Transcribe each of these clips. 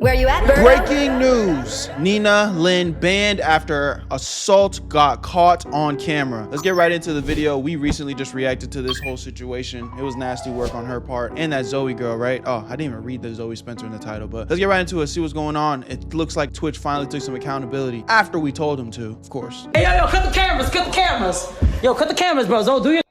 Where you at, Berto? Breaking news. Nina Lynn banned after assault got caught on camera. Let's get right into the video. We recently just reacted to this whole situation. It was nasty work on her part. And that Zoe girl, right? Oh, I didn't even read the Zoe Spencer in the title, but let's get right into it, see what's going on. It looks like Twitch finally took some accountability after we told them to, of course. Hey, yo, cut the cameras, cut the cameras. Yo, cut the cameras, bro. Zoe, do your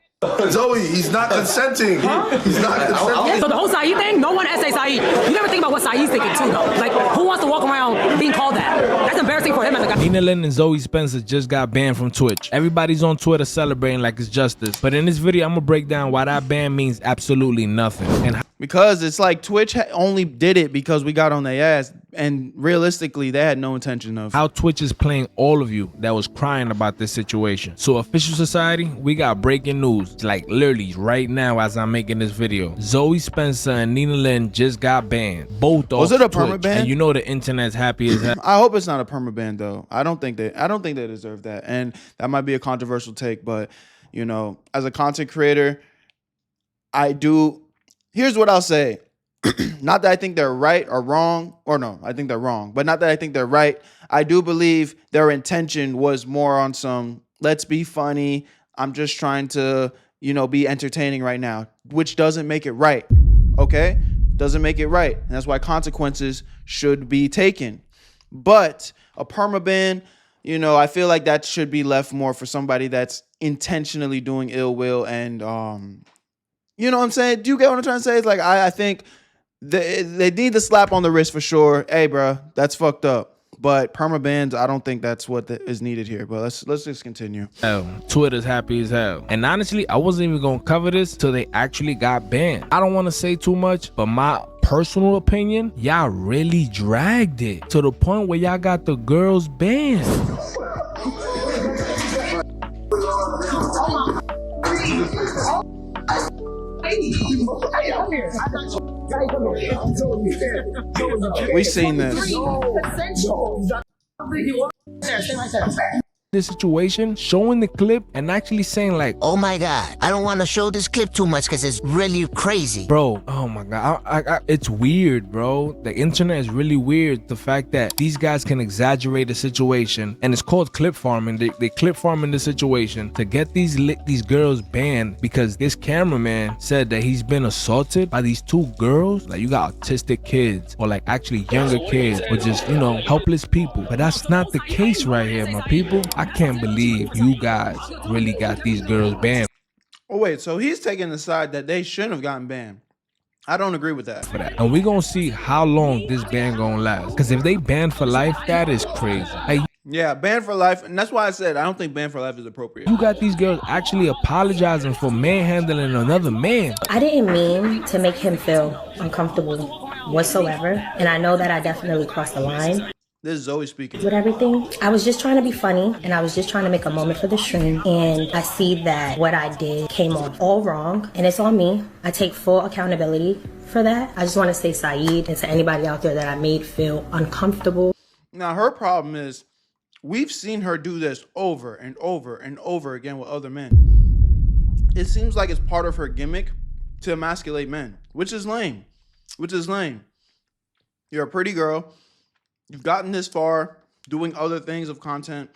Zoe, he's not consenting. He's not consenting. So the whole Saeed thing, no one say Saeed. You never think about what Saeed's thinking too, though. Like, who wants to walk around being called that? That's embarrassing for him as a guy. Nina Lynn and Zoe Spencer just got banned from Twitch. Everybody's on Twitter celebrating like it's justice. But in this video, I'm gonna break down why that ban means absolutely nothing. And because it's like Twitch only did it because we got on their ass, and realistically they had no intention of how Twitch is playing all of you that was crying about this situation. So official society, we got breaking news, like literally right now as I'm making this video. Zoe Spencer and Nina Lynn just got banned. Both was off it a Twitch, perma ban? and you know the internet's happy as hell. I hope it's not a perma ban though. I don't think they deserve that, and that might be a controversial take, but you know, as a content creator, here's what I'll say. Not that I think they're right or wrong, or no, I think they're wrong, but not that I think they're right. I do believe their intention was more on some, let's be funny. I'm just trying to, you know, be entertaining right now, which doesn't make it right. Okay? Doesn't make it right. And that's why consequences should be taken. But a permaban, you know, I feel like that should be left more for somebody that's intentionally doing ill will and, you know what I'm saying? Do you get what I'm trying to say? It's like, I think they need the slap on the wrist for sure. Hey, bro, that's fucked up. But permabans, I don't think that's what is needed here. But let's just continue. Twitter's happy as hell. And honestly, I wasn't even gonna cover this till they actually got banned. I don't want to say too much, but my personal opinion, y'all really dragged it to the point where y'all got the girls banned. We seen this. This situation, showing the clip and actually saying like, oh my god, I don't want to show this clip too much because it's really crazy, bro. Oh my god, it's weird, bro. The internet is really weird. The fact that these guys can exaggerate a situation, and it's called clip farming. They clip farming the situation to get these girls banned because this cameraman said that he's been assaulted by these two girls. Like, you got autistic kids, or like actually younger kids, or just, you know, helpless people. But that's not the case right here, my people. I can't believe you guys really got these girls banned. Oh wait, so he's taking the side that they shouldn't have gotten banned. I don't agree with that. And we gonna see how long this ban gonna last. Because if they ban for life, that is crazy. Like, yeah, ban for life, and that's why I said I don't think ban for life is appropriate. You got these girls actually apologizing for manhandling another man. I didn't mean to make him feel uncomfortable whatsoever, and I know that I definitely crossed the line. This is Zoe speaking. With everything, I was just trying to be funny, and I was just trying to make a moment for the stream, and I see that what I did came off all wrong, and it's on me. I take full accountability for that. I just want to say Saeed, and to anybody out there that I made feel uncomfortable. Now, her problem is we've seen her do this over and over and over again with other men. It seems like it's part of her gimmick to emasculate men, which is lame. You're a pretty girl. You've gotten this far doing other things of content.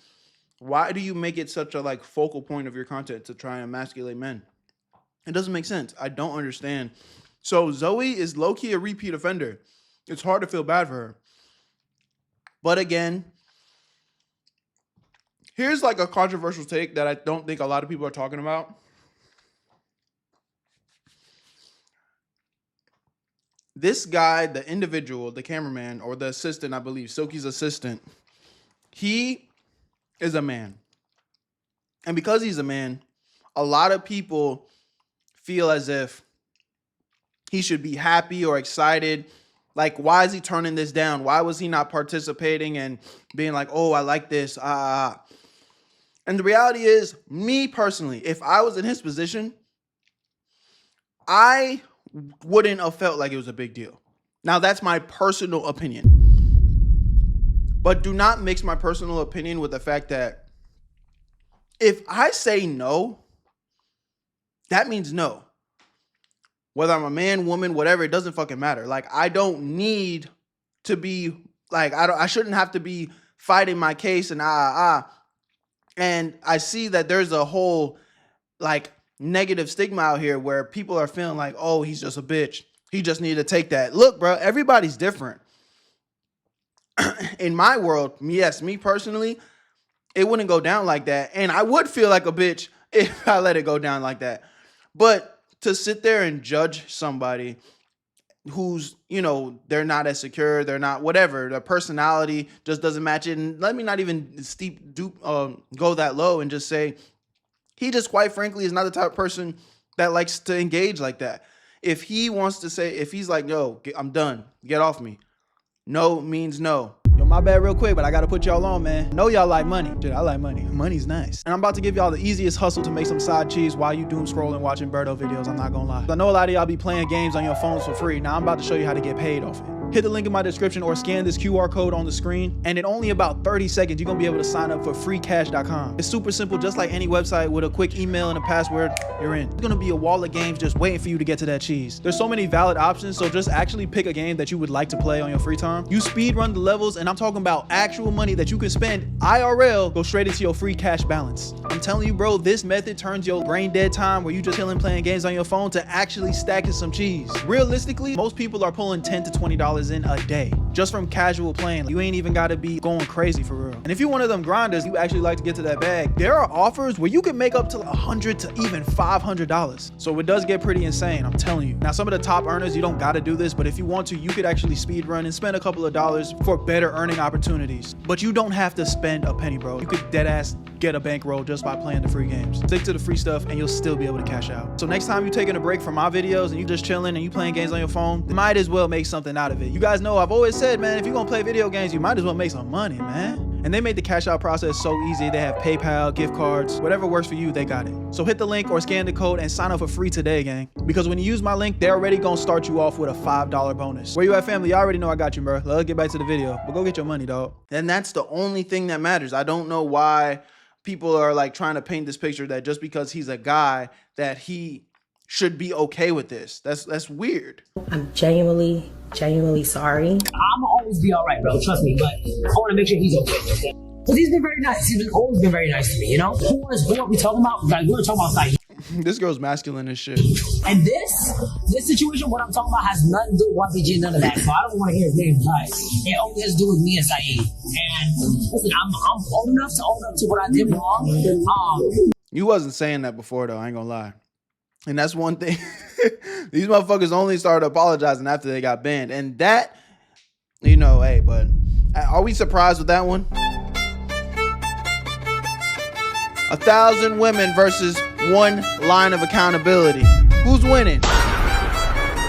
Why do you make it such a like focal point of your content to try and emasculate men? It doesn't make sense. I don't understand. So Zoe is low-key a repeat offender. It's hard to feel bad for her. But again, here's like a controversial take that I don't think a lot of people are talking about. This guy, the individual, the cameraman, or the assistant, I believe, Silky's assistant, he is a man. And because he's a man, a lot of people feel as if he should be happy or excited. Like, why is he turning this down? Why was he not participating and being like, oh, I like this? And the reality is, me personally, if I was in his position, I wouldn't have felt like it was a big deal. Now, that's my personal opinion. But do not mix my personal opinion with the fact that if I say no, that means no. Whether I'm a man, woman, whatever, it doesn't fucking matter. Like, I don't need to be like, I shouldn't have to be fighting my case and And I see that there's a whole like negative stigma out here where people are feeling like, oh, he's just a bitch. He just needed to take that. Look, bro, everybody's different. In my world, yes, me personally, it wouldn't go down like that. And I would feel like a bitch if I let it go down like that. But to sit there and judge somebody who's, you know, they're not as secure, they're not whatever, their personality just doesn't match it. And let me not even go that low and just say, he just quite frankly is not the type of person that likes to engage like that. If he wants to say, if he's like, yo, I'm done, get off me. No means no. Yo, my bad real quick, but I gotta put y'all on, man. Know y'all like money. Dude, I like money. Money's nice. And I'm about to give y'all the easiest hustle to make some side cheese while you doom scrolling watching Berto videos, I'm not gonna lie. I know a lot of y'all be playing games on your phones for free. Now I'm about to show you how to get paid off it. Hit the link in my description or scan this QR code on the screen. And in only about 30 seconds, you're gonna be able to sign up for freecash.com. It's super simple, just like any website with a quick email and a password, you're in. It's gonna be a wall of games just waiting for you to get to that cheese. There's so many valid options, so just actually pick a game that you would like to play on your free time. You speed run the levels, and I'm talking about actual money that you can spend IRL, go straight into your free cash balance. I'm telling you, bro, this method turns your brain dead time where you just chilling playing games on your phone to actually stacking some cheese. Realistically, most people are pulling $10 to $20 in a day just from casual playing. You ain't even got to be going crazy for real. And if you're one of them grinders, you actually like to get to that bag, there are offers where you can make up to $100 to even $500. So it does get pretty insane, I'm telling you. Now, some of the top earners, you don't got to do this, but if you want to, you could actually speed run and spend a couple of dollars for better earning opportunities. But you don't have to spend a penny, bro. You could dead ass get a bankroll just by playing the free games. Stick to the free stuff and you'll still be able to cash out. So next time you're taking a break from my videos and you just chilling and you playing games on your phone, you might as well make something out of it. You guys know I've always said, man, if you're gonna play video games, you might as well make some money, man. And they made the cash out process so easy. They have PayPal, gift cards, whatever works for you, they got it. So hit the link or scan the code and sign up for free today, gang. Because when you use my link, they're already gonna start you off with a $5 bonus. Where you at, family? You already know I got you, bro. Let's get back to the video, but go get your money, dog. And that's the only thing that matters. I don't know why people are like trying to paint this picture that just because he's a guy that he should be okay with this. That's weird. I'm genuinely sorry. I'm always be all right, bro. Trust me. But I want to make sure he's okay. Because he's been very nice. He's always been very nice to me, you know? Who are we talking about? Like, we're talking about Saeed. This girl's masculine as shit. And this situation, what I'm talking about, has nothing to do with YPG, none of that. So I don't want to hear his name right. It only has to do with me and Saeed. And listen, I'm old enough to own up to what I did wrong. You wasn't saying that before, though. I ain't gonna lie. And that's one thing. These motherfuckers only started apologizing after they got banned. And that, you know, hey, but are we surprised with that one? 1,000 women versus one line of accountability. Who's winning?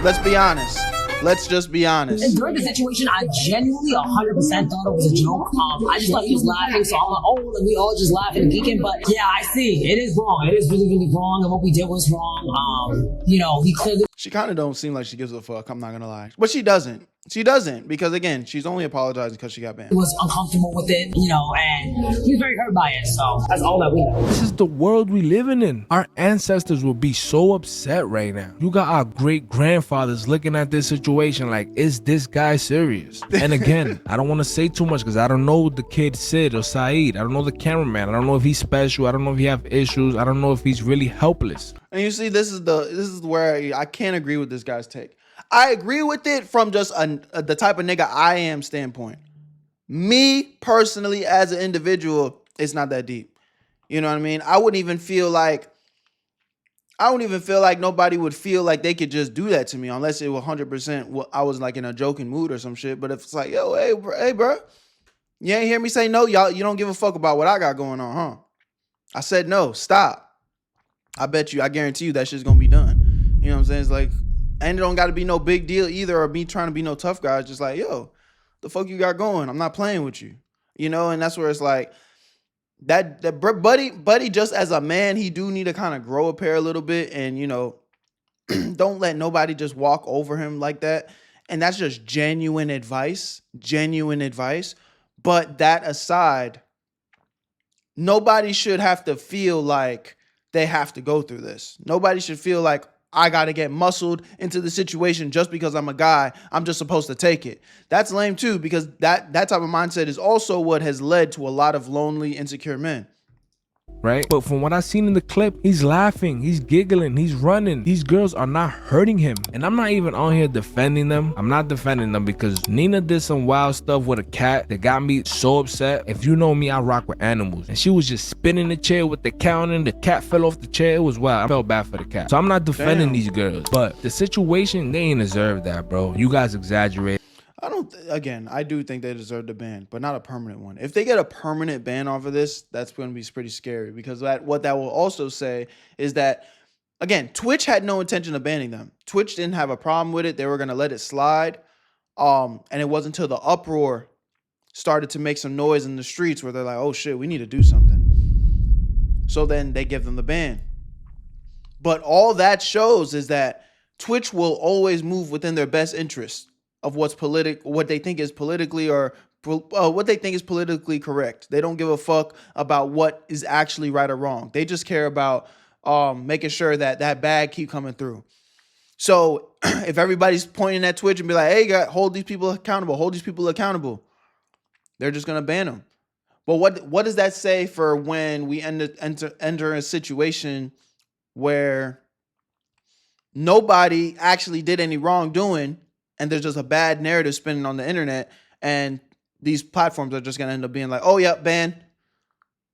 Let's be honest. Let's just be honest. And during the situation, I genuinely 100% thought it was a joke. I just thought he was laughing, so I'm like, oh, and we all just laughing and geeking. But yeah, I see. It is wrong. It is really, really wrong. And what we did was wrong. You know, he clearly... She kind of don't seem like she gives a fuck. I'm not going to lie. But she doesn't. She doesn't, because again, she's only apologizing because she got banned. He was uncomfortable with it, you know, and he was very hurt by it. So that's all that we know. This is the world we living in. Our ancestors will be so upset right now. You got our great grandfathers looking at this situation like, is this guy serious? And again, I don't want to say too much because I don't know the kid Sid or Saeed. I don't know the cameraman. I don't know if he's special. I don't know if he have issues. I don't know if he's really helpless. And you see, this is where I can't agree with this guy's take. I agree with it from just the type of nigga I am standpoint. Me personally, as an individual, it's not that deep. You know what I mean? I wouldn't even feel like nobody would feel like they could just do that to me unless it was 100% I was like in a joking mood or some shit. But if it's like, yo, hey, bro, you ain't hear me say no, y'all. You don't give a fuck about what I got going on, huh? I said no, stop. I guarantee you that shit's gonna be done. You know what I'm saying? It's like. And it don't got to be no big deal either, or me trying to be no tough guy. It's just like, yo, the fuck you got going? I'm not playing with you, you know. And that's where it's like that buddy, just as a man, he do need to kind of grow a pair a little bit, and you know, don't let nobody just walk over him like that. And that's just genuine advice. But that aside, nobody should have to feel like they have to go through this. Nobody should feel like I got to get muscled into the situation just because I'm a guy. I'm just supposed to take it. That's lame too, because that type of mindset is also what has led to a lot of lonely, insecure men. Right? But from what I seen in the clip, he's laughing, he's giggling, he's running. These girls are not hurting him. And I'm not even on here defending them. I'm not defending them because Nina did some wild stuff with a cat that got me so upset. If you know me, I rock with animals. And she was just spinning the chair with the cat on it. The cat fell off the chair. It was wild. I felt bad for the cat. So I'm not defending these girls. But the situation, they ain't deserve that, bro. You guys exaggerate. I do think they deserve the ban, but not a permanent one. If they get a permanent ban off of this, that's going to be pretty scary, because what that will also say is that, again, Twitch had no intention of banning them. Twitch didn't have a problem with it. They were going to let it slide. And it wasn't until the uproar started to make some noise in the streets where they're like, oh shit, we need to do something. So then they give them the ban. But all that shows is that Twitch will always move within their best interest of what they think is politically what they think is politically correct. They don't give a fuck about what is actually right or wrong. They just care about making sure that bag keep coming through. So if everybody's pointing at Twitch and be like, hey, hold these people accountable, they're just gonna ban them. But what does that say for when we enter a situation where nobody actually did any wrongdoing, and there's just a bad narrative spinning on the internet, and these platforms are just going to end up being like, oh, yeah, ban.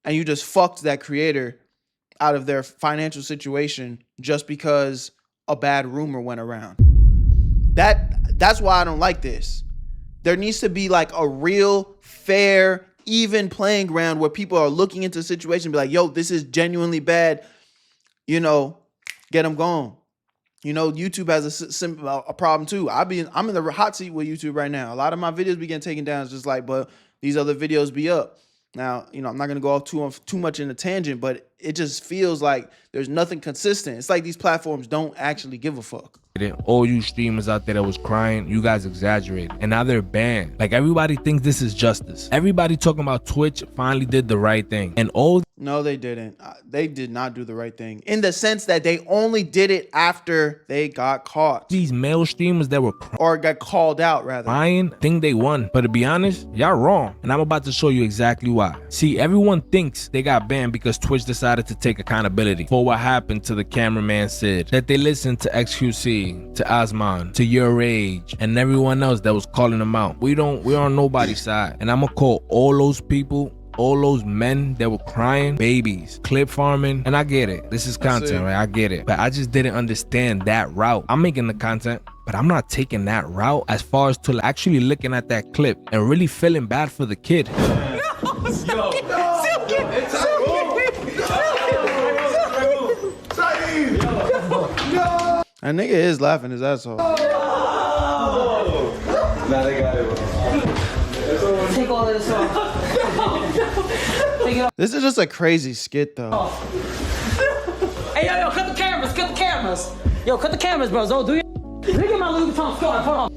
And you just fucked that creator out of their financial situation just because a bad rumor went around. That's why I don't like this. There needs to be like a real, fair, even playing ground where people are looking into the situation and be like, yo, this is genuinely bad. Get them gone. YouTube has a problem too. I'm in the hot seat with YouTube right now. A lot of my videos be getting taken down. It's just like, but these other videos be up. Now, I'm not going to go off too much in a tangent, but it just feels like there's nothing consistent. It's like these platforms don't actually give a fuck. All you streamers out there that was crying, you guys exaggerated. And now they're banned. Like, everybody thinks this is justice. Everybody talking about Twitch finally did the right thing. And no, they didn't. They did not do the right thing, in the sense that they only did it after they got caught. These male streamers that were or got called out, rather, crying, think they won. But to be honest, y'all wrong. And I'm about to show you exactly why. See, everyone thinks they got banned because Twitch decided to take accountability for what happened to the cameraman Sid, that they listened to XQC, to Osman, to Your Rage, and everyone else that was calling them out. We're on nobody's side. And I'm gonna call all those people, all those men that were crying, babies, clip farming. And I get it. This is content, right? I get it. But I just didn't understand that route. I'm making the content, but I'm not taking that route as far as to actually looking at that clip and really feeling bad for the kid. That nigga is laughing his ass off. Now they got it. Take all of this off. Take it off. This is just a crazy skit, though. Hey, yo, cut the cameras, Yo, cut the cameras, bro. Don't do your. Look at my Louis Vuitton store. Hold on.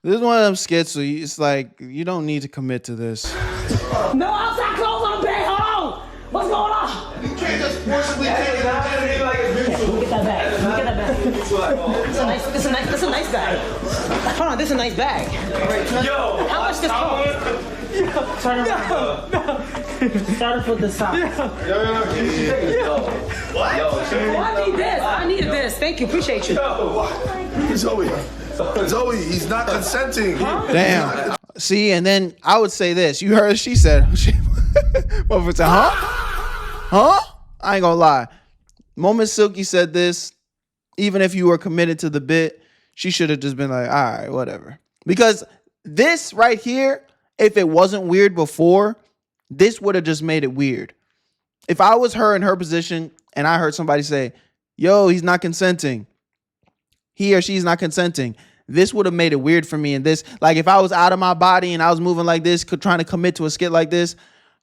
This is one of them skits, so it's like, you don't need to commit to this. No, outside clothes on the bed. Hold on. What's going on? You can't just forcibly take it out. Look at that bag. This is a nice bag. Hold on, this is a nice bag. Yo, how much this cost? Turn around. Start from the side. What? I need this. I needed this. Thank you. Appreciate you. Zoe, he's not consenting. Damn. See, and then I would say this. You heard she said, what said, huh? I ain't gonna lie. Moment Silky said this, even if you were committed to the bit, she should have just been like, all right, whatever. Because this right here, if it wasn't weird before, this would have just made it weird. If I was her in her position and I heard somebody say, yo, he's not consenting, he or she's not consenting, this would have made it weird for me. And this, like, if I was out of my body and I was moving like this, trying to commit to a skit like this,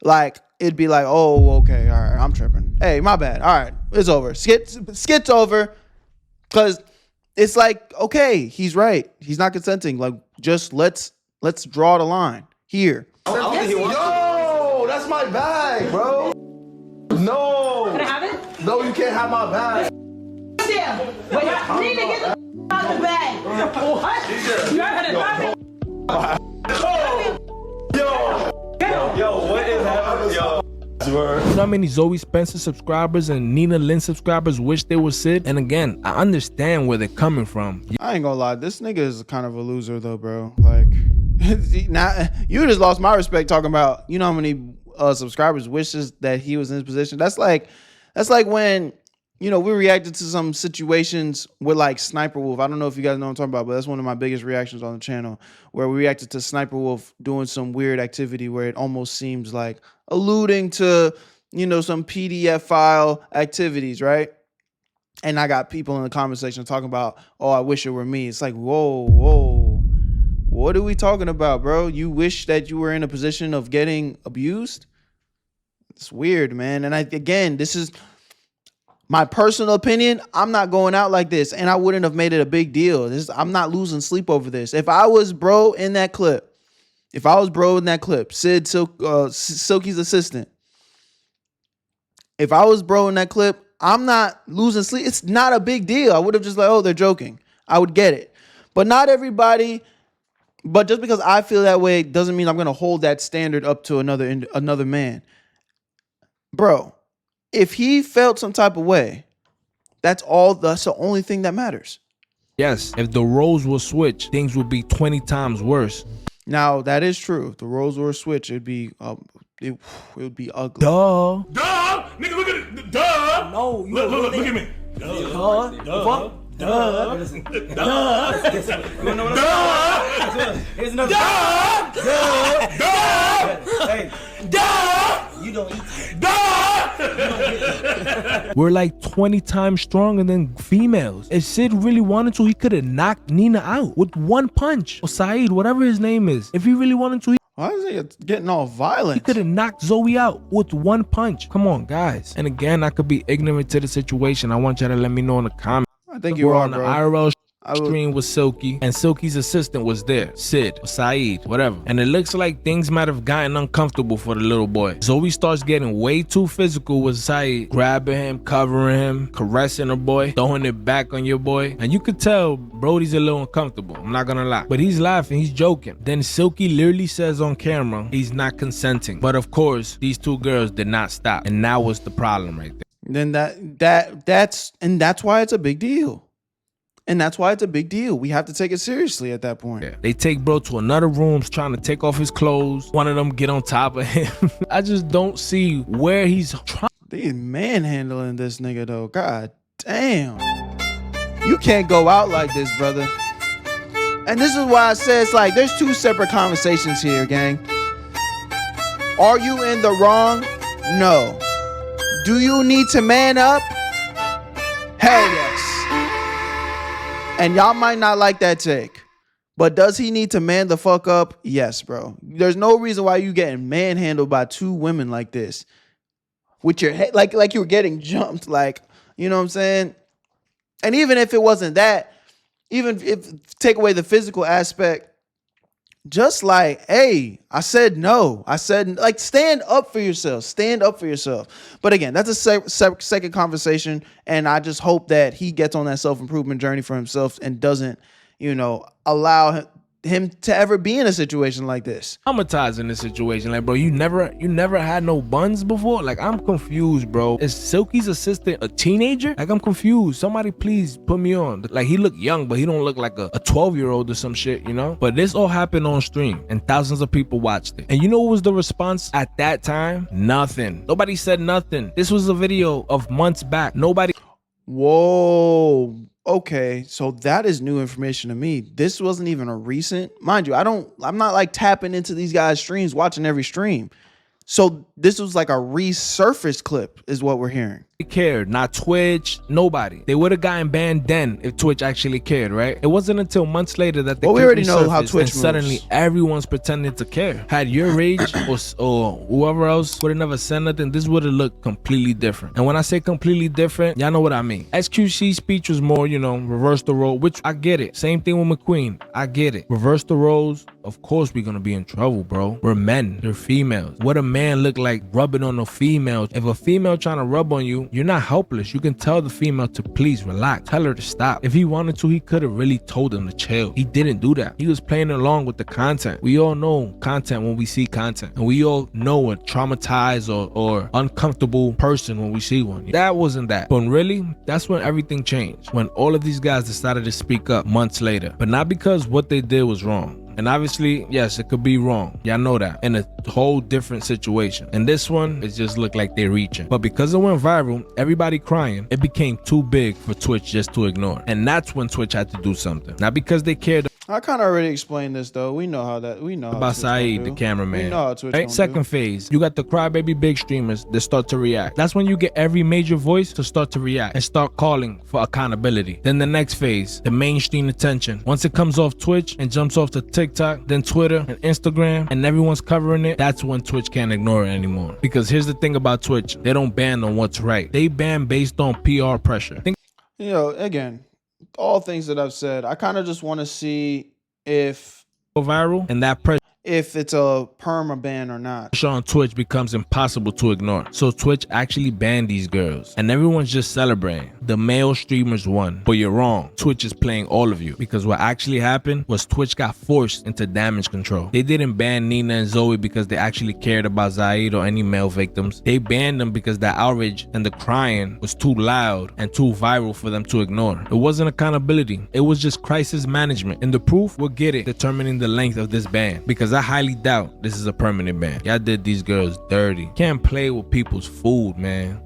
like, it'd be like, oh, okay, all right, I'm tripping. Hey, my bad. All right, it's over. Skit's over. Because it's like, okay, he's right. He's not consenting. Like, just let's draw the line here. Yo, that's my bag, bro. No. Can I have it? No, you can't have my bag. Yeah. Wait, you need to get the out the bag. What? You gotta Yo, what is happening? Yo. You know how many Zoe Spencer subscribers and Nina Lynn subscribers wish they were Sid? And again, I understand where they're coming from. I ain't gonna lie, this nigga is kind of a loser though, bro. Like, now you just lost my respect talking about, you know how many subscribers wishes that he was in his position. That's like when, you know, we reacted to some situations with like Sniper Wolf. I don't know if you guys know what I'm talking about, but that's one of my biggest reactions on the channel, where we reacted to Sniper Wolf doing some weird activity where it almost seems like alluding to, you know, some PDF file activities, right? And I got people in the comment section talking about, oh, I wish it were me. It's like, whoa. What are we talking about, bro? You wish that you were in a position of getting abused? It's weird, man. And again, this is my personal opinion. I'm not going out like this, and I wouldn't have made it a big deal. I'm not losing sleep over this. If I was bro in that clip, Sid, Silky's assistant, if I was bro in that clip, I'm not losing sleep. It's not a big deal. I would have just like, oh, they're joking. I would get it. But not everybody, but just because I feel that way doesn't mean I'm going to hold that standard up to another man. Bro, if he felt some type of way, that's the only thing that matters. Yes, if the roles were switched, things would be 20 times worse. Now, that is true. If the roles were switched, it'd be it would be ugly. Duh. Duh! Nigga, look at it. Duh! No, you look at me. Duh. Duh. Duh. Here's another. Hey. You don't eat. We're like 20 times stronger than females. If Sid really wanted to, he could have knocked Nina out with one punch. Or Saeed, whatever his name is. If he really wanted to, why is he getting all violent? he could have knocked Zoe out with one punch. Come on, guys. And again, I could be ignorant to the situation. I want y'all to let me know in the comments. I think you We're are, on the bro. IRL stream with Silky, and Silky's assistant was there, Sid or Saeed, whatever. And it looks like things might have gotten uncomfortable for the little boy. Zoe starts getting way too physical with Saeed, grabbing him, covering him, caressing the boy, throwing it back on your boy. And you could tell Brody's a little uncomfortable, I'm not gonna lie. But he's laughing, he's joking. Then Silky literally says on camera, he's not consenting. But of course, these two girls did not stop. And that was the problem right there. Then that's why it's a big deal. And that's why it's a big deal. We have to take it seriously at that point. Yeah. They take bro to another room trying to take off his clothes. One of them get on top of him. I just don't see where he's trying. They manhandling this nigga though. God damn. You can't go out like this, brother. And this is why I say it's like there's two separate conversations here, gang. Are you in the wrong? No. Do you need to man up? Hell yes. And y'all might not like that take, but does he need to man the fuck up? Yes, bro. There's no reason why you getting manhandled by two women like this with your head, like you were getting jumped, like, you know what I'm saying? And even if it wasn't that, even if take away the physical aspect, just like, hey, I said no. I said, like, stand up for yourself. Stand up for yourself. But again, that's a second conversation. And I just hope that he gets on that self-improvement journey for himself and doesn't, you know, allow him to ever be in a situation like this. Traumatized in this situation. Like, bro, you never had no buns before? Like, I'm confused, bro. Is Silky's assistant a teenager? Like, I'm confused. Somebody please put me on. Like, he look young, but he don't look like a 12-year-old or some shit, you know? But this all happened on stream and thousands of people watched it. And you know what was the response at that time? Nothing. Nobody said nothing. This was a video of months back. Nobody. Whoa. Okay, so that is new information to me. This wasn't even a recent, mind you, I'm not like tapping into these guys' streams, watching every stream. So this was like a resurfaced clip is what we're hearing. Cared, not Twitch, nobody. They would have gotten banned then if Twitch actually cared, right? It wasn't until months later that they we already know how Twitch and suddenly moves. Everyone's pretending to care. Had your rage or whoever else would have never said nothing, this would have looked completely different. And when I say completely different, y'all know what I mean. SQC's speech was more, you know, reverse the role, which I get it. Same thing with McQueen, I get it. Reverse the roles, of course we're gonna be in trouble, bro. We're men, they're females. What a man look like rubbing on a female? If a female trying to rub on you, you're not helpless. You can tell the female to please relax. Tell her to stop. If he wanted to, he could have really told him to chill. He didn't do that. He was playing along with the content. We all know content when we see content. And we all know a traumatized or uncomfortable person when we see one. That wasn't that. But really, that's when everything changed. When all of these guys decided to speak up months later. But not because what they did was wrong. And obviously, yes, it could be wrong. Y'all know that. In a whole different situation. And this one, it just looked like they're reaching. But because it went viral, everybody crying, it became too big for Twitch just to ignore. And that's when Twitch had to do something. Not because they cared. I kind of already explained this though. We know how that. We know how About Twitch Saeed, gonna the do. cameraman. We know how Twitch Right? gonna Second do. phase, you got the crybaby big streamers that start to react. That's when you get every major voice to start to react and start calling for accountability. Then the next phase, the mainstream attention. Once it comes off Twitch and jumps off to TikTok, then Twitter and Instagram, and everyone's covering it, that's when Twitch can't ignore it anymore. Because here's the thing about Twitch, they don't ban on what's right. They ban based on PR pressure. You know, again, all things that I've said, I kind of just want to see if viral and that pressure if it's a perma ban or not. on Twitch becomes impossible to ignore. So Twitch actually banned these girls and everyone's just celebrating. The male streamers won. But you're wrong. Twitch is playing all of you because what actually happened was Twitch got forced into damage control. They didn't ban Nina and Zoe because they actually cared about Zaid or any male victims. They banned them because the outrage and the crying was too loud and too viral for them to ignore. It wasn't accountability. It was just crisis management. And the proof, we'll get it, determining the length of this ban. Because I highly doubt this is a permanent ban. Y'all did these girls dirty. Can't play with people's food, man.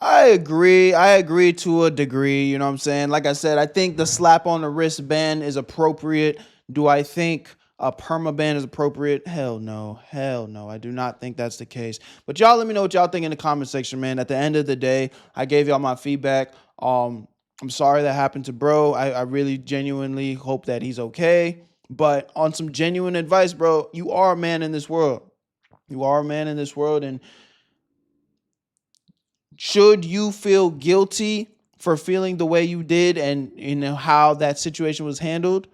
I agree. I agree to a degree. You know what I'm saying? Like I said, I think the slap on the wrist ban is appropriate. Do I think a perma ban is appropriate? Hell no. Hell no. I do not think that's the case. But y'all let me know what y'all think in the comment section, man. At the end of the day, I gave y'all my feedback. I'm sorry that happened to bro. I really genuinely hope that he's okay. But on some genuine advice, bro, you are a man in this world. You are a man in this world. And should you feel guilty for feeling the way you did and you know how that situation was handled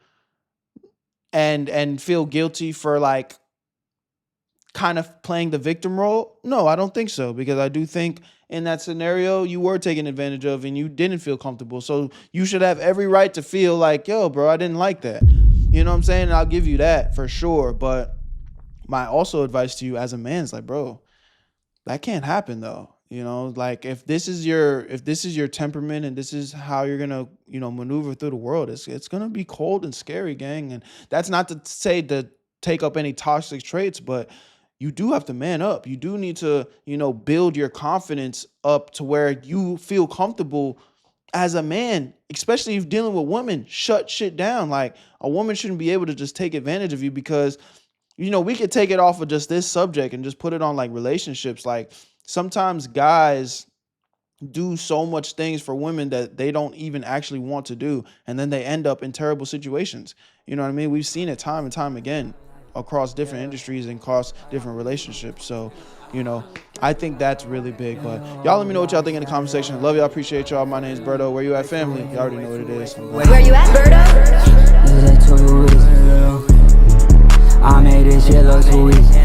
and feel guilty for like kind of playing the victim role? No, I don't think so, because I do think in that scenario you were taken advantage of and you didn't feel comfortable. So you should have every right to feel like, yo, bro, I didn't like that. You know what I'm saying? And I'll give you that for sure. But my also advice to you as a man is like, bro, that can't happen though. You know, like if this is your temperament and this is how you're gonna, you know, maneuver through the world, it's gonna be cold and scary, gang. And that's not to say to take up any toxic traits, but you do have to man up. You do need to, you know, build your confidence up to where you feel comfortable as a man, especially if you're dealing with women. Shut shit down. Like a woman shouldn't be able to just take advantage of you because, you know, we could take it off of just this subject and just put it on like relationships. Like sometimes guys do so much things for women that they don't even actually want to do. And then they end up in terrible situations. You know what I mean? We've seen it time and time again across different industries and across different relationships. So, you know, I think that's really big. But y'all let me know what y'all think in the comment section. Love y'all. Appreciate y'all. My name is Berto. Where you at, family? Y'all already know what it is. Where you at, Berto? I made this shit look too easy.